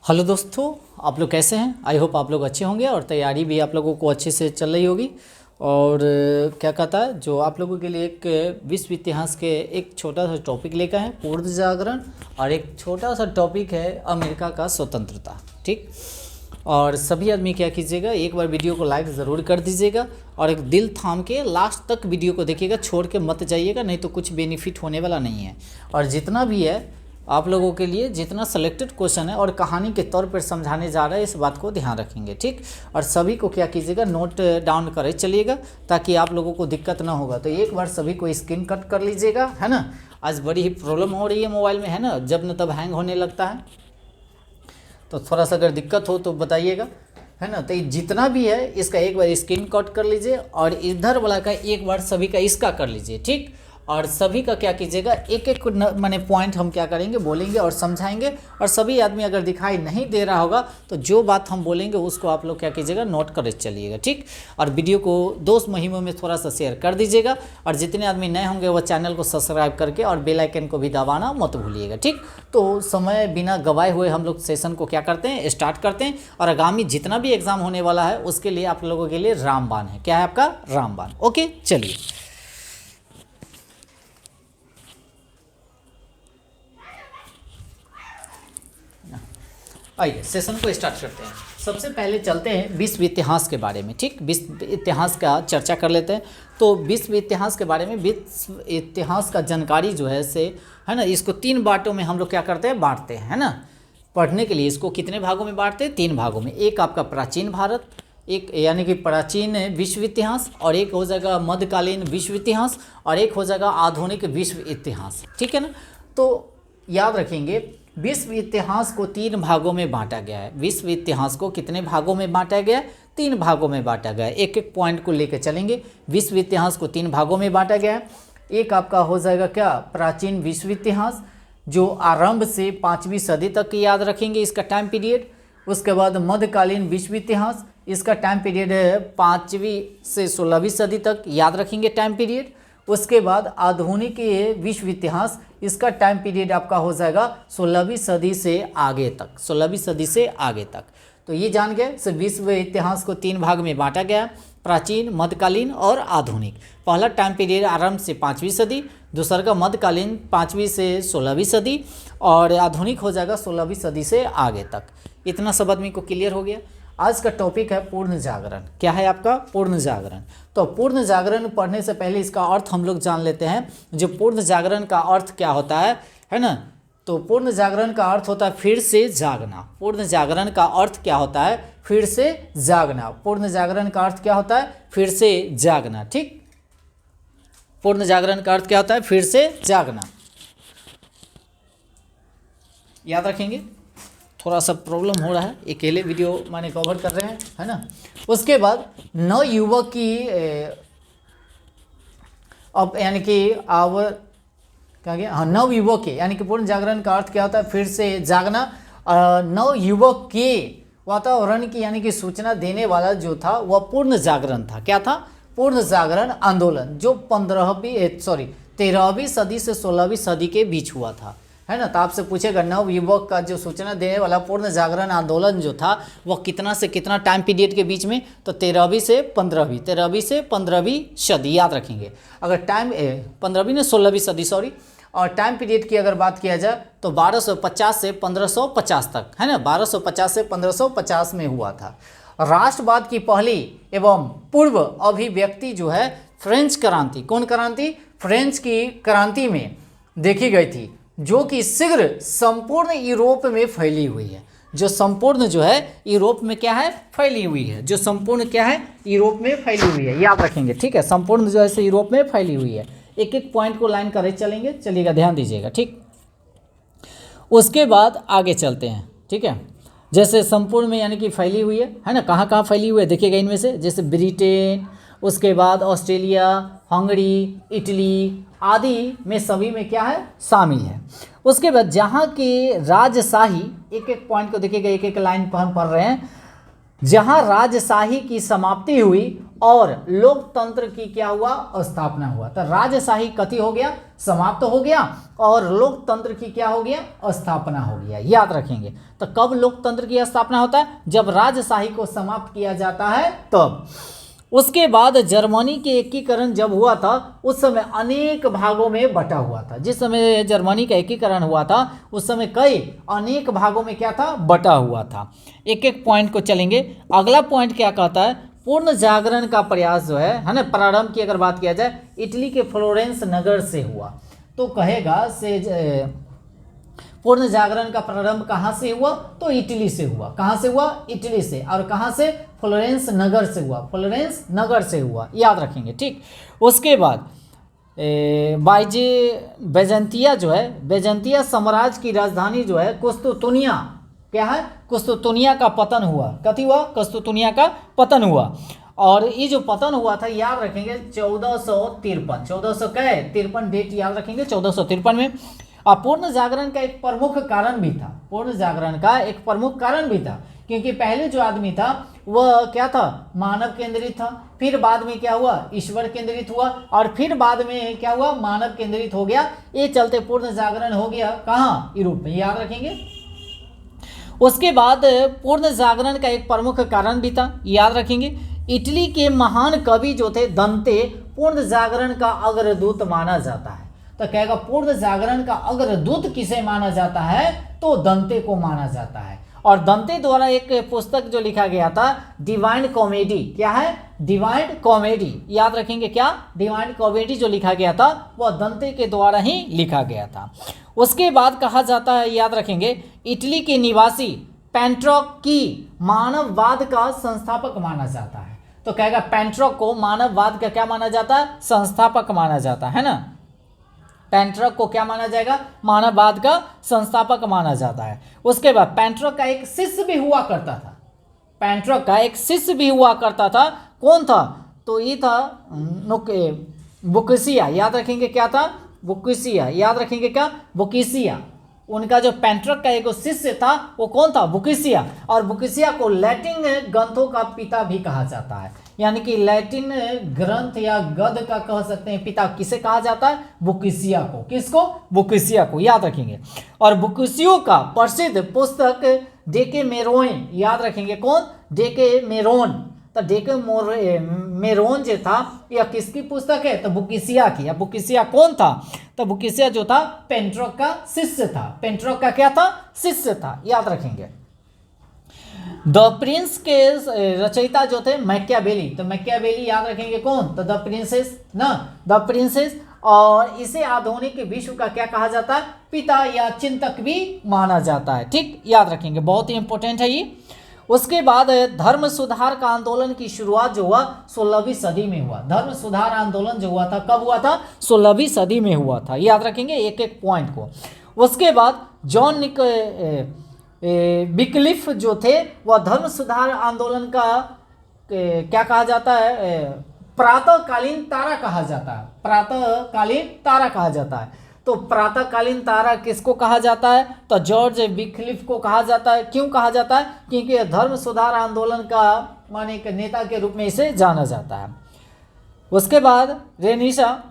Hello दोस्तों, आप लोग कैसे हैं? आई होप आप लोग अच्छे होंगे और तैयारी भी आप लोगों को अच्छे से चल रही होगी। और क्या कहता है, जो आप लोगों के लिए एक विश्व इतिहास के एक छोटा सा टॉपिक लेकर है पूर्ण जागरण, और एक छोटा सा टॉपिक है अमेरिका का स्वतंत्रता। ठीक, और सभी आदमी क्या कीजिएगा, एक बार वीडियो को लाइक ज़रूर कर दीजिएगा और एक दिल थाम के लास्ट तक वीडियो को देखिएगा, छोड़ के मत जाइएगा, नहीं तो कुछ बेनिफिट होने वाला नहीं है। और जितना भी है आप लोगों के लिए, जितना सेलेक्टेड क्वेश्चन है और कहानी के तौर पर समझाने जा रहा है, इस बात को ध्यान रखेंगे। ठीक, और सभी को क्या कीजिएगा, नोट डाउन करे चलिएगा ताकि आप लोगों को दिक्कत ना होगा। तो एक बार सभी को स्क्रीन कट कर लीजिएगा, है ना। आज बड़ी ही प्रॉब्लम हो रही है मोबाइल में, है ना, जब न तब हैंग होने लगता है, तो थोड़ा सा अगर दिक्कत हो तो बताइएगा, है ना। तो जितना भी है इसका एक बार स्क्रीन कट कर लीजिए और इधर वाला का एक बार सभी का इसका कर लीजिए। ठीक, और सभी का क्या कीजिएगा, एक एक माने पॉइंट हम क्या करेंगे, बोलेंगे और समझाएंगे। और सभी आदमी अगर दिखाई नहीं दे रहा होगा तो जो बात हम बोलेंगे उसको आप लोग क्या कीजिएगा, नोट कर चलिएगा। ठीक, और वीडियो को दोस्त मुहिमों में थोड़ा सा शेयर कर दीजिएगा। और जितने आदमी नए होंगे वो चैनल को सब्सक्राइब करके और बेल आइकन को भी दबाना मत भूलिएगा। ठीक, तो समय बिना गवाए हुए हम लोग सेशन को क्या करते हैं, स्टार्ट करते हैं। और आगामी जितना भी एग्जाम होने वाला है उसके लिए आप लोगों के लिए रामबाण है। क्या है आपका? रामबाण। ओके, चलिए आइए सेशन को स्टार्ट करते हैं। सबसे पहले चलते हैं विश्व इतिहास के बारे में। ठीक, विश्व इतिहास का चर्चा कर लेते हैं। तो विश्व इतिहास के बारे में, विश्व इतिहास का जानकारी जो है से, है ना, इसको 3 बातों में हम लोग क्या करते हैं, बांटते हैं, है ना। पढ़ने के लिए इसको कितने भागों में बांटते हैं? 3 भागों में। एक आपका प्राचीन भारत, एक यानी कि प्राचीन विश्व इतिहास, और एक हो जाएगा मध्यकालीन विश्व इतिहास, और एक हो जाएगा आधुनिक विश्व इतिहास। ठीक है ना। तो याद रखेंगे, विश्व इतिहास को 3 भागों में बांटा गया है। विश्व इतिहास को कितने भागों में बांटा गया है? 3 भागों में बांटा गया है। एक एक पॉइंट को लेकर चलेंगे। विश्व इतिहास को 3 भागों में बांटा गया है। एक आपका हो जाएगा क्या, प्राचीन विश्व इतिहास, जो आरंभ से 5वीं सदी तक याद रखेंगे, इसका टाइम पीरियड। उसके बाद मध्यकालीन विश्व इतिहास, इसका टाइम पीरियड है 5वीं से 16वीं सदी तक, याद रखेंगे टाइम पीरियड। उसके बाद आधुनिक विश्व इतिहास, इसका टाइम पीरियड आपका हो जाएगा 16वीं सदी से आगे तक, 16वीं सदी से आगे तक। तो ये जान गए, सो विश्व इतिहास को 3 भाग में बांटा गया, प्राचीन, मध्यकालीन और आधुनिक। पहला टाइम पीरियड आरंभ से 5वीं सदी, दूसरा का मध्यकालीन 5वीं से 16वीं सदी, और आधुनिक हो जाएगा 16वीं सदी से आगे तक। इतना सब आदमी को क्लियर हो गया। आज का टॉपिक है पूर्ण जागरण। क्या है आपका? पूर्ण जागरण। तो पूर्ण जागरण पढ़ने से पहले इसका अर्थ हम लोग जान लेते हैं। जो पूर्ण जागरण का अर्थ क्या होता है ना। तो पूर्ण जागरण का अर्थ होता है फिर से जागना। पूर्ण जागरण का अर्थ क्या होता है? फिर से जागना। पूर्ण जागरण का अर्थ क्या होता है? फिर से जागना। ठीक, पूर्ण जागरण का अर्थ क्या होता है? फिर से जागना। याद रखेंगे। थोड़ा सा प्रॉब्लम हो रहा है, अकेले वीडियो मैंने कवर कर रहे हैं, है ना। उसके बाद नवयुवक की अब यानी कि अब क्या गया, हाँ, नवयुवक के यानी कि पूर्ण जागरण का अर्थ क्या होता है? फिर से जागना। नवयुवक के वातावरण की यानी कि सूचना देने वाला जो था वह पूर्ण जागरण था। क्या था? पूर्ण जागरण आंदोलन, जो 13वीं सदी से 16वीं सदी के बीच हुआ था, है ना। तो आपसे पूछेगा नवयुवक का जो सूचना देने वाला पूर्ण जागरण आंदोलन जो था वह कितना से कितना टाइम पीरियड के बीच में? तो 13वीं से 15वीं सदी, याद रखेंगे। अगर टाइम 15वीं ने 16वीं सदी, सॉरी। और टाइम पीरियड की अगर बात किया जाए तो 1250 से 1550 तक, है ना। 1250 से 1550 में हुआ था। राष्ट्रवाद की पहली एवं पूर्व अभिव्यक्ति जो है फ्रेंच क्रांति, कौन क्रांति? फ्रेंच की क्रांति में देखी गई थी, जो कि शीघ्र संपूर्ण यूरोप में फैली हुई है। जो संपूर्ण जो है यूरोप में क्या है? फैली हुई है। जो संपूर्ण क्या है? यूरोप में फैली हुई है, याद रखेंगे। ठीक है, संपूर्ण जो है यूरोप में फैली हुई है। एक एक पॉइंट को लाइन करे चलेंगे, चलिएगा, ध्यान दीजिएगा। ठीक, उसके बाद आगे चलते हैं। ठीक है, जैसे संपूर्ण में यानी कि फैली हुई है ना। कहाँ कहाँ फैली हुई है देखिएगा इनमें से, जैसे ब्रिटेन, उसके बाद ऑस्ट्रेलिया, हंगरी, इटली आदि में, सभी में क्या है? शामिल है। उसके बाद जहाँ के राजशाही, एक एक पॉइंट को देखिएगा, एक एक लाइन पर हम पढ़ रहे हैं। जहाँ राजशाही की समाप्ति हुई और लोकतंत्र की क्या हुआ, स्थापना हुआ। तो राजशाही कथी हो गया, समाप्त हो गया, और लोकतंत्र की क्या हो गया, स्थापना हो गया। याद रखेंगे। तो कब लोकतंत्र की स्थापना होता है, जब राजशाही को समाप्त किया जाता है तब। उसके बाद जर्मनी के एकीकरण जब हुआ था, उस समय अनेक भागों में बटा हुआ था। जिस समय जर्मनी का एकीकरण हुआ था उस समय कई अनेक भागों में क्या था, बटा हुआ था। एक एक पॉइंट को चलेंगे। अगला पॉइंट क्या कहता है, पूर्ण जागरण का प्रयास जो है ना, प्रारंभ की अगर बात किया जाए इटली के फ्लोरेंस नगर से हुआ। तो कहेगा से पूर्ण जागरण का प्रारंभ कहाँ से हुआ, तो इटली से हुआ। कहाँ से हुआ, इटली से। और कहाँ से, फ्लोरेंस नगर से हुआ। फ्लोरेंस नगर से हुआ, याद रखेंगे। ठीक, उसके बाद बेजंतिया जो है, बेजंतिया साम्राज्य की राजधानी जो है कुस्तुतुनिया, क्या है, कुस्तुतुनिया का पतन हुआ। कथी हुआ, कुस्तुतुनिया का पतन हुआ। और ये जो पतन हुआ था, याद रखेंगे 1453, 1453 डेट याद रखेंगे, 1453 में। और पूर्ण जागरण का एक प्रमुख कारण भी था, पूर्ण जागरण का एक प्रमुख कारण भी था, क्योंकि पहले जो आदमी था वह क्या था, मानव केंद्रित था। फिर बाद में क्या हुआ, ईश्वर केंद्रित हुआ, और फिर बाद में क्या हुआ, मानव केंद्रित हो गया। ये चलते पूर्ण जागरण हो गया कहाँ, यूरोप में, याद रखेंगे। उसके बाद पूर्ण जागरण का एक प्रमुख कारण भी था, याद रखेंगे। इटली के महान कवि जो थे दंते, पूर्ण जागरण का अग्रदूत माना जाता है। तो कहेगा पूर्ण जागरण का अग्रदूत किसे माना जाता है, तो दंते को माना जाता है। और दंते द्वारा एक पुस्तक जो लिखा गया था, डिवाइन कॉमेडी, क्या है, डिवाइन कॉमेडी, याद रखेंगे। क्या, डिवाइन कॉमेडी जो लिखा गया था वह दंते के द्वारा ही लिखा गया था। उसके बाद कहा जाता है, याद रखेंगे, इटली के निवासी पेंट्रोक की मानववाद का संस्थापक माना जाता है। तो कहेगा पेंट्रोक को मानववाद का क्या माना जाता है, संस्थापक माना जाता है ना। पेंट्रोक को क्या माना जाएगा, मानववाद का संस्थापक माना जाता है। उसके बाद पेंट्रोक का एक शिष्य भी हुआ करता था, पेंट्रोक का एक शिष्य भी हुआ करता था। कौन था, तो ये था बुकिसिया, याद रखेंगे। क्या था, बुकिसिया, याद रखेंगे। क्या, बुकिसिया। उनका जो पेंट्रोक का एक शिष्य था वो कौन था, बुकिसिया। और बुकिसिया को लैटिन ग्रंथों का पिता भी कहा जाता है, यानी कि लैटिन ग्रंथ या गद्य का कह सकते हैं पिता किसे कहा जाता है, बुकिसिया को। किसको, बुकिसिया को, याद रखेंगे। और बुकिसियो का प्रसिद्ध पुस्तक डेकेमेरोन, याद रखेंगे। कौन, डेकेमेरोन। तो डेकेमेरोन जो था यह किसकी पुस्तक है, तो बुकिसिया की। या बुकिसिया कौन था, तो बुकिसिया जो था पेंट्रोक का शिष्य था। पेंट्रोक का क्या था, शिष्य था, याद रखेंगे। द प्रिंस के रचयिता जो थे मैकियावेली, तो मैकियावेली याद रखेंगे। कौन, तो द प्रिंसेस ना, द प्रिंसेस। और इसे आधुनिक विश्व का क्या कहा जाता है, पिता या चिंतक भी माना जाता है। ठीक, याद रखेंगे, बहुत ही इंपॉर्टेंट है ये। उसके बाद धर्म सुधार का आंदोलन की शुरुआत जो हुआ 16वीं सदी में हुआ। धर्म सुधार आंदोलन जो हुआ था कब हुआ था, 16वीं सदी में हुआ था, याद रखेंगे एक एक पॉइंट को। उसके बाद जॉन विक्लिफ जो थे वह धर्म सुधार आंदोलन का क्या कहा जाता है, प्रातःकालीन तारा कहा जाता है। प्रातःकालीन तारा कहा जाता है। तो प्रातःकालीन तारा किसको कहा जाता है, तो जॉर्ज विक्लिफ को कहा जाता है। क्यों कहा जाता है, क्योंकि धर्म सुधार आंदोलन का माने एक नेता के रूप में इसे जाना जाता है। उसके बाद रेनिशा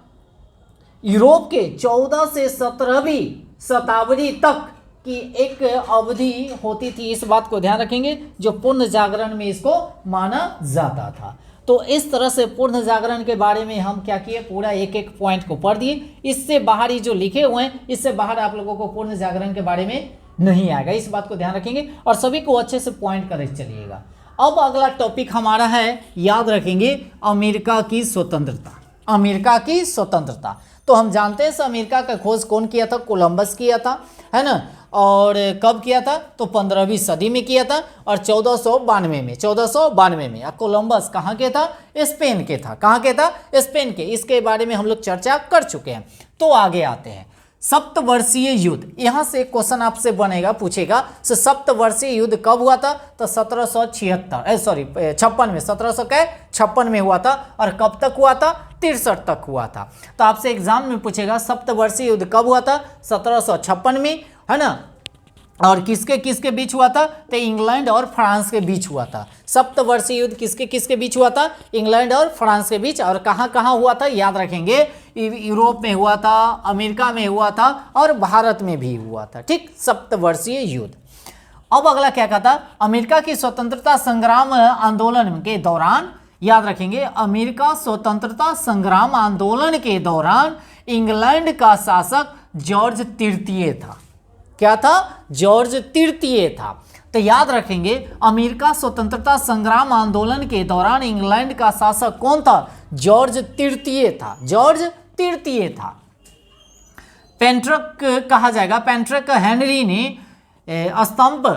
यूरोप के 14 से 17वीं शताब्दी तक की एक अवधि होती थी, इस बात को ध्यान रखेंगे, जो पूर्ण जागरण में इसको माना जाता था। तो इस तरह से पूर्ण जागरण के बारे में हम क्या किए, पूरा एक एक पॉइंट को पढ़ दिए। इससे बाहर ही जो लिखे हुए हैं, इससे बाहर आप लोगों को पूर्ण जागरण के बारे में नहीं आएगा, इस बात को ध्यान रखेंगे और सभी को अच्छे से पॉइंट करते चलिएगा। अब अगला टॉपिक हमारा है, याद रखेंगे, अमेरिका की स्वतंत्रता। अमेरिका की स्वतंत्रता, तो हम जानते हैं अमेरिका का खोज कौन किया था, कोलंबस किया था, है ना। और कब किया था, तो 15वीं सदी में किया था और 1492 में। कोलंबस कहाँ के था, स्पेन के था। कहाँ के था, स्पेन के। इसके बारे में हम लोग चर्चा कर चुके हैं। तो आगे आते हैं, सप्तवर्षीय युद्ध। यहाँ से क्वेश्चन आपसे बनेगा, पूछेगा सप्तवर्षीय युद्ध कब हुआ था, तो 1756 में, 1756 में हुआ था। और कब तक हुआ था, 63 तक हुआ था। तो आपसे एग्जाम में पूछेगा सप्तवर्षीय युद्ध कब हुआ था, 1756 में, है ना। और किसके किसके बीच हुआ था? तो इंग्लैंड और फ्रांस के बीच हुआ था। सप्तवर्षीय युद्ध किसके किसके बीच हुआ था? इंग्लैंड और फ्रांस के बीच। और कहाँ कहाँ हुआ था? याद रखेंगे, यूरोप में हुआ था, अमेरिका में हुआ था और भारत में भी हुआ था। ठीक, सप्तवर्षीय युद्ध। अब अगला क्या कहता? अमेरिका की स्वतंत्रता संग्राम आंदोलन के दौरान, याद रखेंगे, अमेरिका स्वतंत्रता संग्राम आंदोलन के दौरान इंग्लैंड का शासक जॉर्ज तृतीय था। क्या था? जॉर्ज तृतीय था। तो याद रखेंगे, अमेरिका स्वतंत्रता संग्राम आंदोलन के दौरान इंग्लैंड का शासक कौन था? जॉर्ज तृतीय था। जॉर्ज तृतीय था। पेंट्रक कहा जाएगा, पेंट्रक हेनरी ने स्तंभ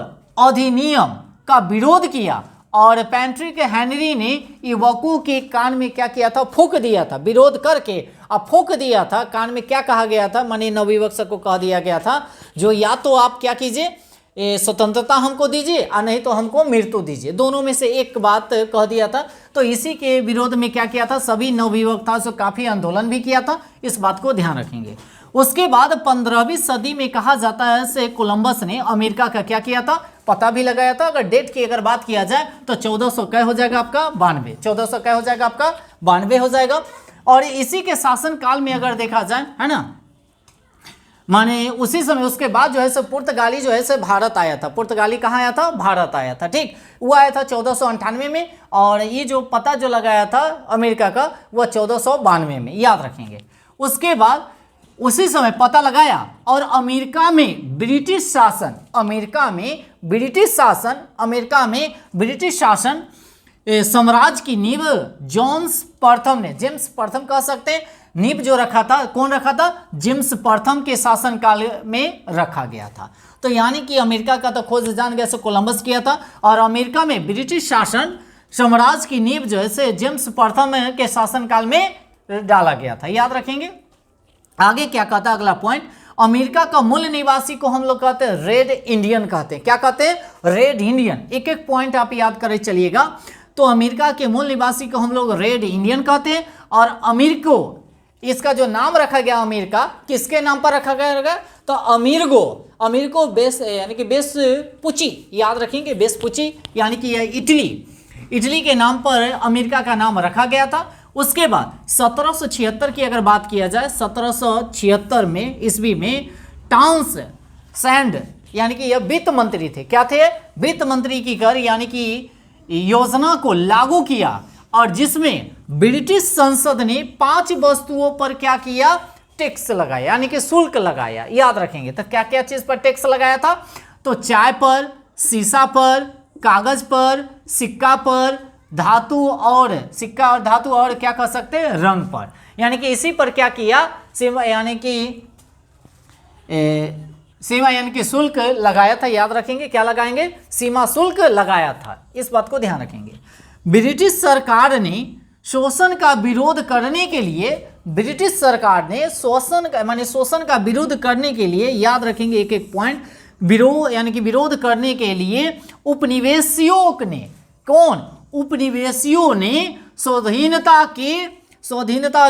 अधिनियम का विरोध किया और पैट्रिक हेनरी ने युवकों के कान में क्या किया था? फूंक दिया था। विरोध करके अब फूंक दिया था कान में। क्या कहा गया था? माने नवविवक्षक को कह दिया गया था, जो या तो आप क्या कीजिए, स्वतंत्रता हमको दीजिए और नहीं तो हमको मृत्यु दीजिए, दोनों में से एक बात कह दिया था। तो इसी के विरोध में क्या किया था? सभी नवविवक्ताओं से काफ़ी आंदोलन भी किया था। इस बात को ध्यान रखेंगे। उसके बाद 15वीं सदी में कहा जाता है से कोलंबस ने अमेरिका का क्या किया था? पता भी लगाया था। अगर डेट की अगर बात किया जाए तो 1400 क्या हो जाएगा आपका? 92। 1400 क्या हो जाएगा आपका? 92 हो जाएगा। और इसी के शासन काल में अगर देखा जाए, है ना, माने उसी समय उसके बाद जो है सो पुर्तगाली जो है सो भारत आया था। पुर्तगाली कहाँ आया था? भारत आया था। ठीक, वो आया था 1498 में और ये जो पता जो लगाया था अमेरिका का वह 1492 में, याद रखेंगे। उसके बाद उसी समय पता लगाया और अमेरिका में ब्रिटिश शासन, अमेरिका में ब्रिटिश शासन साम्राज्य की नींव जेम्स प्रथम ने, जेम्स प्रथम कह सकते हैं, नींव जो रखा था, कौन रखा था? जेम्स प्रथम के शासन काल में रखा गया था। तो यानी कि अमेरिका का तो खोज जान गया से कोलंबस किया था और अमेरिका में ब्रिटिश शासन साम्राज्य की नींव जो है से जेम्स प्रथम के शासन काल में डाला गया था। याद रखेंगे। आगे क्या कहता है अगला पॉइंट? अमेरिका का मूल निवासी को हम लोग कहते हैं रेड इंडियन कहते हैं। क्या कहते हैं? Red Indian. एक एक पॉइंट आप याद करे चलिएगा। तो अमेरिका के मूल निवासी को हम लोग रेड इंडियन कहते हैं। और अमीरको, इसका जो नाम रखा गया अमेरिका, किसके नाम पर रखा गया? तो अमीरको बेस यानी कि वेस्पुची, याद रखेंगे, वेस्पुची यानी कि इटली के नाम पर अमेरिका का नाम रखा गया था। उसके बाद 1776 की अगर बात किया जाए, 1776 में ईस्वी में टाउन्स सैंड यानी कि यह वित्त मंत्री थे। क्या थे? वित्त मंत्री की कर यानी कि योजना को लागू किया और जिसमें ब्रिटिश संसद ने 5 वस्तुओं पर क्या किया? टैक्स लगाया, यानी कि शुल्क लगाया। याद रखेंगे। तो क्या क्या चीज पर टैक्स लगाया था? तो चाय पर, शीशा पर, कागज पर, सिक्का पर, धातु और क्या कह सकते हैं? रंग पर। यानी कि इसी पर क्या किया? सेवा यानी कि शुल्क लगाया था। याद रखेंगे। क्या लगाएंगे? सीमा शुल्क लगाया था। इस बात को ध्यान रखेंगे। ब्रिटिश सरकार ने शोषण का विरोध करने के लिए, ब्रिटिश सरकार ने शोषण का विरोध करने के लिए, याद रखेंगे एक एक पॉइंट, विरोध करने के लिए उपनिवेशियों ने, कौन? उपनिवेशियों ने स्वाधीनता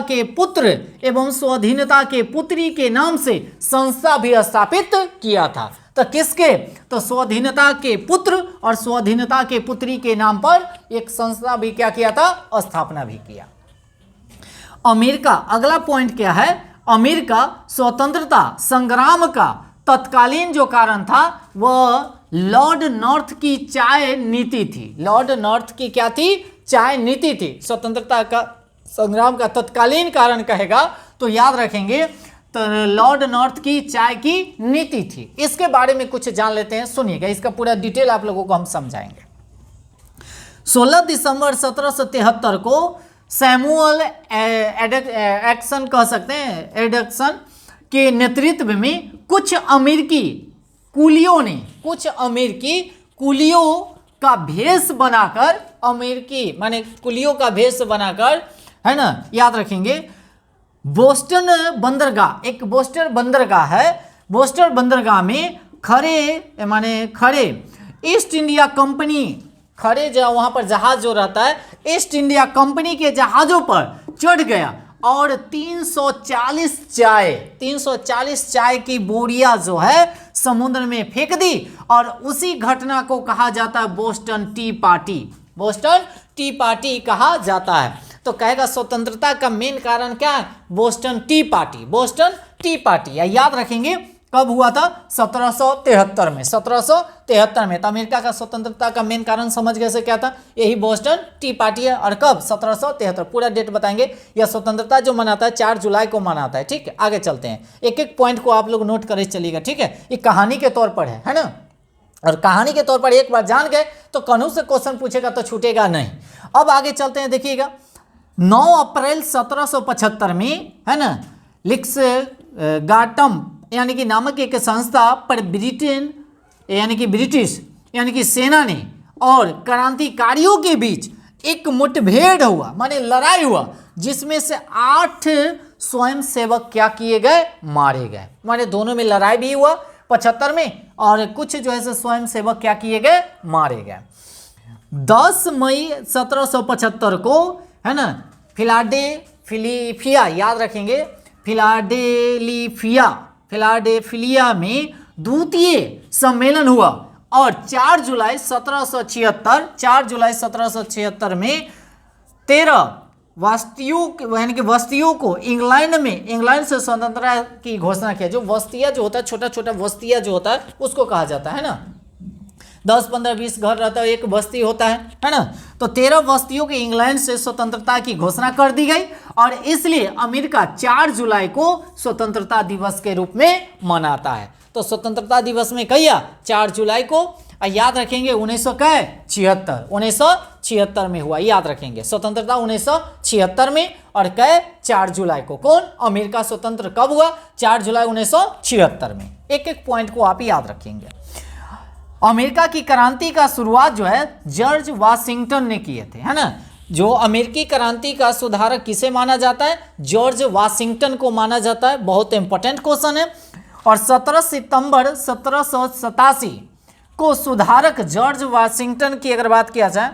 के पुत्र एवं स्वाधीनता के पुत्री के नाम से संस्था भी स्थापित किया था। तो किसके? तो स्वाधीनता के पुत्र और स्वाधीनता के पुत्री के नाम पर एक संस्था भी क्या किया था? स्थापना भी किया। अमेरिका, अगला पॉइंट क्या है? अमेरिका स्वतंत्रता संग्राम का तत्कालीन जो कारण था वह लॉर्ड नॉर्थ की चाय नीति थी। लॉर्ड नॉर्थ की क्या थी? चाय नीति थी। स्वतंत्रता का संग्राम का तत्कालीन कारण कहेगा तो याद रखेंगे, तो लॉर्ड नॉर्थ की चाय की नीति थी। इसके बारे में कुछ जान लेते हैं, सुनिएगा। इसका पूरा डिटेल आप लोगों को हम समझाएंगे। 16 दिसंबर 1773 को सैमुअल एडक्सन कह सकते हैं, एडक्सन के नेतृत्व में कुछ अमेरिकी कुलियों का भेष बनाकर, कुलियों का भेष बनाकर, है ना, याद रखेंगे, बोस्टन बंदरगाह, एक बोस्टन बंदरगाह है, बोस्टन बंदरगाह में खड़े ईस्ट इंडिया कंपनी, खड़े जो वहाँ पर जहाज जो रहता है, ईस्ट इंडिया कंपनी के जहाज़ों पर चढ़ गया और 340 चाय की बोरियां जो है समुद्र में फेंक दी और उसी घटना को कहा जाता है Boston T party. Boston T party कहा जाता है। तो कहेगा स्वतंत्रता का मेन कारण क्या है? Boston T party. Boston T party याद रखेंगे कब हुआ था? 1773 में। 1773 में। तो अमेरिका का स्वतंत्रता का मेन कारण समझ गए से क्या था? यही बोस्टन टी पार्टी है। और कब? 1773। पूरा डेट बताएंगे। यह स्वतंत्रता जो मनाता है 4 जुलाई को मनाता है। ठीक है, आगे चलते हैं। एक एक पॉइंट को आप लोग नोट करे चलिएगा। ठीक है, ये कहानी के तौर पर है ना। और कहानी के तौर पर एक बार जान गए तो कन्हू से क्वेश्चन पूछेगा तो छूटेगा नहीं। अब आगे चलते हैं, देखिएगा 9 अप्रैल 1775 में, है ना, लिक्स गाटम यानी कि नामक एक संस्था पर ब्रिटेन यानी कि ब्रिटिश यानी कि सेना ने और क्रांतिकारियों के बीच एक मुठभेड़ हुआ, माने लड़ाई हुआ, जिसमें से 8 स्वयंसेवक क्या किए गए? मारे गए। माने दोनों में लड़ाई भी हुआ 75 में और कुछ जो है स्वयंसेवक क्या किए गए? मारे गए। 10 मई 1775 को, है ना, फिलाडेल्फिया याद रखेंगे, फिलाडेल्फिया में द्वितीय सम्मेलन हुआ और 4 जुलाई 1776 में 13 वस्तियों को इंग्लैंड से स्वतंत्रता की घोषणा किया। जो वस्तिया जो होता है, छोटा छोटा वस्तिया जो होता है उसको कहा जाता है ना। 10, 15, 20 घर रहता है, एक बस्ती होता है ना। तो 13 बस्तियों के इंग्लैंड से स्वतंत्रता की घोषणा कर दी गई और इसलिए अमेरिका 4 जुलाई को स्वतंत्रता दिवस के रूप में मनाता है। तो स्वतंत्रता दिवस में कहिए 4 जुलाई को। याद रखेंगे 1976 में हुआ, याद रखेंगे स्वतंत्रता 1976 में। और 4 जुलाई को कौन? अमेरिका स्वतंत्र कब हुआ? 4 जुलाई 1976 में। एक एक पॉइंट को आप याद रखेंगे। अमेरिका की क्रांति का शुरुआत जो है जॉर्ज वाशिंगटन ने किए थे, है ना। जो अमेरिकी क्रांति का सुधारक किसे माना जाता है? जॉर्ज वाशिंगटन को माना जाता है। बहुत इंपॉर्टेंट क्वेश्चन है। और 17 सितंबर 1787 को सुधारक जॉर्ज वाशिंगटन की अगर बात किया जाए,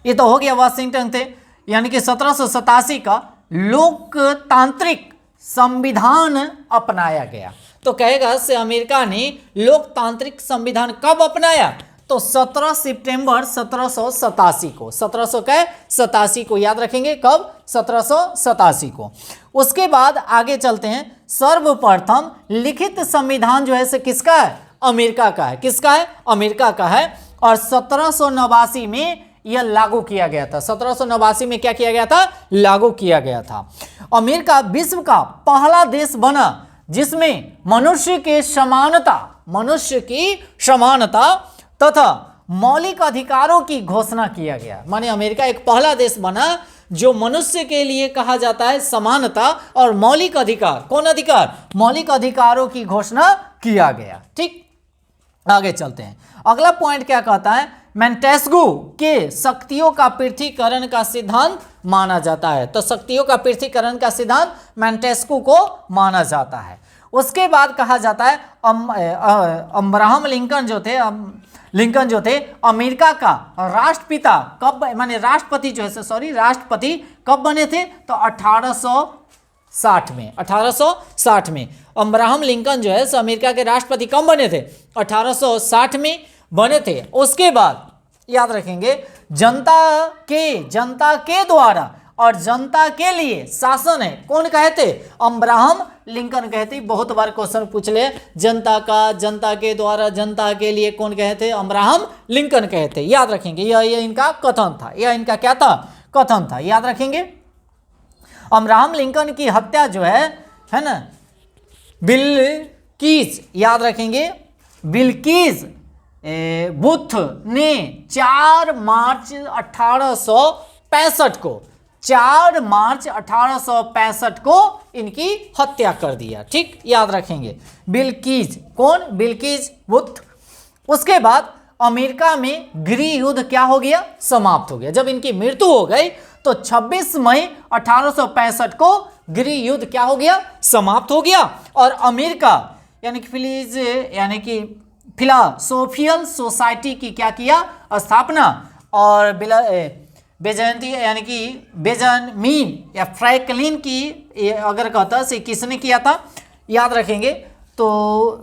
ये तो हो गया वाशिंगटन थे, यानी कि 1787 का लोकतांत्रिक संविधान अपनाया गया। तो कहेगा से अमेरिका ने लोकतांत्रिक संविधान कब अपनाया? तो 17 सितंबर 1787 को। 1787 को याद रखेंगे। कब? 1787 को। उसके बाद आगे चलते हैं। सर्वप्रथम लिखित संविधान जो है से किसका है? अमेरिका का है। किसका है? अमेरिका का है। और 1789 में यह लागू किया गया था। 1789 में क्या किया गया था? लागू किया गया था। अमेरिका विश्व का पहला देश बना जिसमें मनुष्य की समानता तथा मौलिक अधिकारों की घोषणा किया गया। माने अमेरिका एक पहला देश बना जो मनुष्य के लिए कहा जाता है समानता और मौलिक अधिकार। कौन अधिकार? मौलिक अधिकारों की घोषणा किया गया। ठीक, आगे चलते हैं। अगला पॉइंट क्या कहता है? मोंटेस्क्यू के शक्तियों का पृथक्करण का सिद्धांत माना जाता है। तो शक्तियों का पृथक्करण का सिद्धांत मोंटेस्क्यू को माना जाता है। उसके बाद कहा जाता है अब्राहम लिंकन जो थे अमेरिका का राष्ट्रपिता कब, माने राष्ट्रपति जो है राष्ट्रपति कब बने थे? तो 1860 में। 1860 में अब्राहम लिंकन जो है अमेरिका के राष्ट्रपति कब बने थे? 1860 में बने थे। उसके बाद याद रखेंगे जनता के द्वारा और जनता के लिए शासन है। कौन कहते? अब्राहम लिंकन कहते। बहुत बार क्वेश्चन पूछ ले, जनता के द्वारा, जनता के लिए कौन कहते? अब्राहम लिंकन कहते। याद रखेंगे, यह इनका कथन था। यह इनका क्या था? कथन था। याद रखेंगे। अब्राहम लिंकन की हत्या जो है ना, बिलकिस, याद रखेंगे, बिलकिस बुथ ने 4 मार्च 1865 को 4 मार्च 1865 को इनकी हत्या कर दिया। ठीक, याद रखेंगे। बिलकिस कौन? बिलकिस बुथ। उसके बाद अमेरिका में गृह युद्ध क्या हो गया? समाप्त हो गया। जब इनकी मृत्यु हो गई तो 26 मई 1865 को गृह युद्ध क्या हो गया? समाप्त हो गया। और अमेरिका यानी कि फिलोसोफिकल सोसाइटी की क्या किया? स्थापना। और बेजंती यानी कि बेंजामिन या फ्रैंकलिन की अगर कहता है किसने किया था? याद रखेंगे तो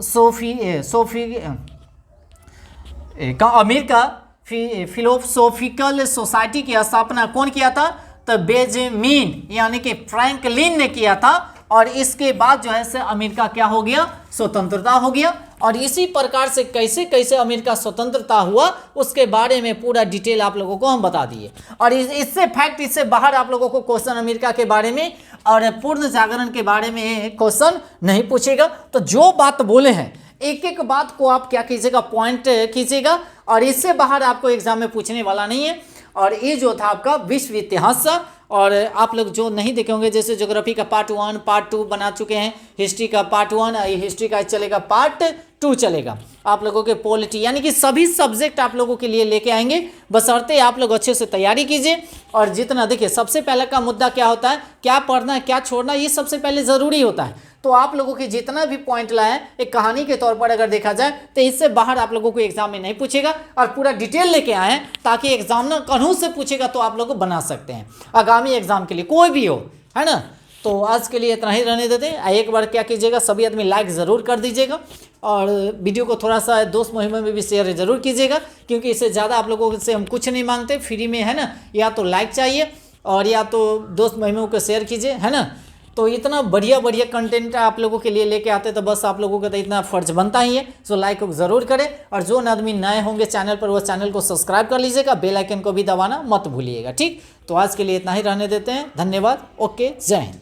अमेरिका फिलोसोफिकल सोसाइटी की स्थापना कौन किया था? तो बेंजामिन यानी कि फ्रैंकलिन ने किया था। और इसके बाद जो है से अमेरिका क्या हो गया? स्वतंत्रता हो गया। और इसी प्रकार से कैसे कैसे अमेरिका स्वतंत्रता हुआ उसके बारे में पूरा डिटेल आप लोगों को हम बता दिए। और इससे फैक्ट, इससे बाहर आप लोगों को क्वेश्चन अमेरिका के बारे में और पूर्ण जागरण के बारे में क्वेश्चन नहीं पूछेगा। तो जो बात बोले हैं एक एक बात को आप क्या कीजिएगा? पॉइंट कीजिएगा। और इससे बाहर आपको एग्जाम में पूछने वाला नहीं है। और ये जो था आपका विश्व इतिहास। और आप लोग जो नहीं देखे होंगे, जैसे ज्योग्राफी का पार्ट 1 पार्ट 2 बना चुके हैं, हिस्ट्री का पार्ट 1, हिस्ट्री का चलेगा पार्ट 2 चलेगा। आप लोगों के पॉलिटी यानी कि सभी सब्जेक्ट आप लोगों के लिए लेके आएंगे, बशर्ते आप लोग अच्छे से तैयारी कीजिए। और जितना देखिए, सबसे पहले का मुद्दा क्या होता है? क्या पढ़ना है, क्या छोड़ना, ये सबसे पहले ज़रूरी होता है। तो आप लोगों के जितना भी पॉइंट लाए एक कहानी के तौर पर अगर देखा जाए तो इससे बाहर आप लोगों को एग्जाम में नहीं पूछेगा। और पूरा डिटेल लेके आए हैं ताकि एग्जामिनर कहीं से पूछेगा तो आप लोग बना सकते हैं आगामी एग्जाम के लिए, कोई भी हो, है ना। तो आज के लिए इतना ही रहने देते हैं। एक बार क्या कीजिएगा, सभी आदमी लाइक ज़रूर कर दीजिएगा। और वीडियो को थोड़ा सा दोस्त मुहिम में भी शेयर ज़रूर कीजिएगा, क्योंकि इससे ज़्यादा आप लोगों से हम कुछ नहीं मांगते, फ्री में, है ना। या तो लाइक चाहिए और या तो दोस्त मुहिमों को शेयर कीजिए, है ना। तो इतना बढ़िया बढ़िया कंटेंट आप लोगों के लिए लेके आते, तो बस आप लोगों का तो इतना फर्ज बनता ही है। सो लाइक ज़रूर करें। और जो आदमी नए होंगे चैनल पर, वो चैनल को सब्सक्राइब कर लीजिएगा, बेल आइकन को भी दबाना मत भूलिएगा, ठीक। तो आज के लिए इतना ही रहने देते हैं। धन्यवाद। ओके, जय हिंद।